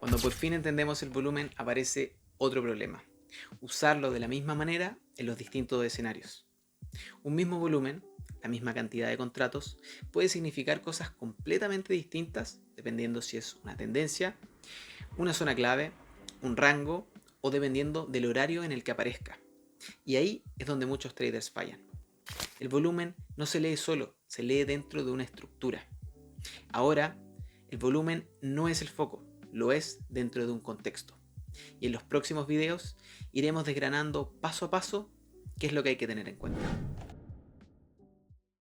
Cuando por fin entendemos el volumen aparece otro problema: usarlo de la misma manera en los distintos escenarios. Un mismo volumen, la misma cantidad de contratos, puede significar cosas completamente distintas dependiendo si es una tendencia, una zona clave, un rango o dependiendo del horario en el que aparezca. Y ahí es donde muchos traders fallan. El volumen no se lee solo, se lee dentro de una estructura. Ahora, el volumen no es el foco, lo es dentro de un contexto. Y en los próximos videos iremos desgranando paso a paso qué es lo que hay que tener en cuenta.